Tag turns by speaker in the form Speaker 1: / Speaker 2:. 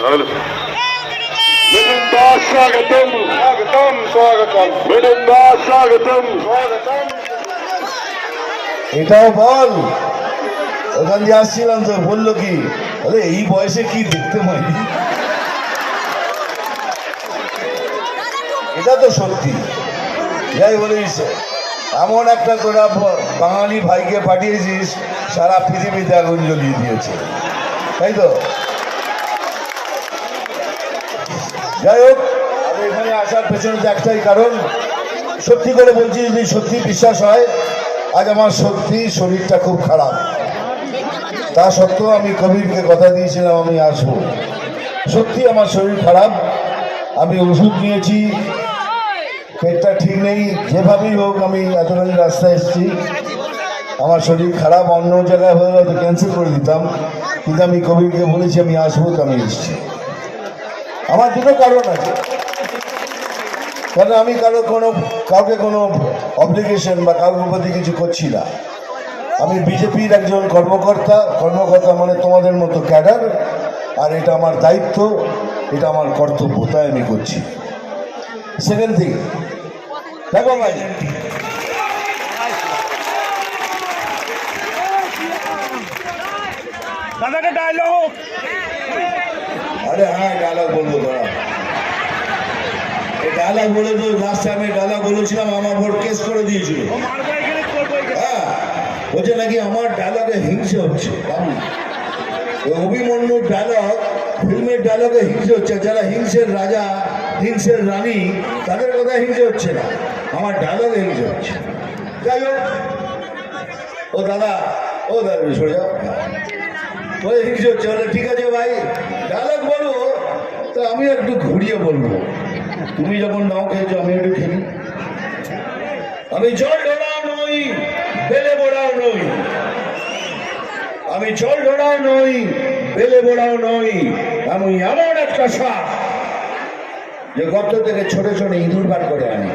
Speaker 1: स्वागतम स्वागतम स्वागतम मिलिंदा स्वागतम स्वागतम।
Speaker 2: এটাও বল, ওখান দিয়ে আসছিলাম তো বললো কি, আরে এই বয়সে কি দেখতে পাইনি। এটা তো সত্যি। যাই বলিস, এমন একটা তোরা বাঙালি ভাইকে পাঠিয়েছিস, সারা পৃথিবীতে আগুন জ্বলিয়ে দিয়েছে, তাই তো? যাই হোক, আমি এখানে আসার পেছনে তো একটাই কারণ, সত্যি করে বলছি, যদি সত্যি বিশ্বাস হয়, আজ আমার সত্যি শরীরটা খুব খারাপ। তা সত্ত্বেও আমি কবিরকে কথা দিয়েছিলাম আমি আসবো। সত্যি আমার শরীর খারাপ, আমি ওষুধ নিয়েছি, পেটটা ঠিক নেই, যেভাবেই হোক আমি এতটাই রাস্তায় এসেছি। আমার শরীর খারাপ, অন্য জায়গায় হয়ে হয়তো ক্যান্সেল করে দিতাম, কিন্তু আমি কবিরকে বলেছি আমি আসবো, তো আমি এসেছি। আমার দুটো কারণ আছে, কারণ আমি কাউকে কোনো অব্লিগেশন বা কারোর প্রতি কিছু করছি না। আমি বিজেপির একজন কর্মকর্তা মানে তোমাদের মতো ক্যাডার, আর এটা আমার দায়িত্ব, এটা আমার কর্তব্য, তাই আমি করছি। সেকেন্ড থিং, দেখো ভাই, আরে হ্যাঁ ডায়লগ বলবো, দাঁড়া। এই ডায়লগ বলে তো লাস্ট টাইমে ডায়লগ বলেছিলাম, আমার ভোট কেস করে দিয়েছিল। হ্যাঁ, বলছে নাকি আমার ডায়লগে হিংসে হচ্ছে। অভিমন্যুর ডায়লগ, ফিল্মের ডায়লগে হিংসে হচ্ছে। যারা হিংসের রাজা, হিংসের রানী, তাদের কথা হিংসে হচ্ছে না, আমার ডায়লগে হিংসে হচ্ছে। যাই হোক, ও দাদা সরে যাও, ওই হিংসে হচ্ছে। বলে ঠিক আছে ভাই, ডায়লগ বলো, তা আমি একটু ঘুরিয়ে বলবো। তুমি যখন নাও খেয়েছো, আমি একটু খেলি। আমি জল ঢোড়াও নই, বেলে বোড়াও নই। আমি জল ঢোড়াও নই, বেলে বোড়াও নই। আমি এমন একটা সাপ যে গর্ত থেকে ছোট ছোট ইঁদুর বার করে আনি।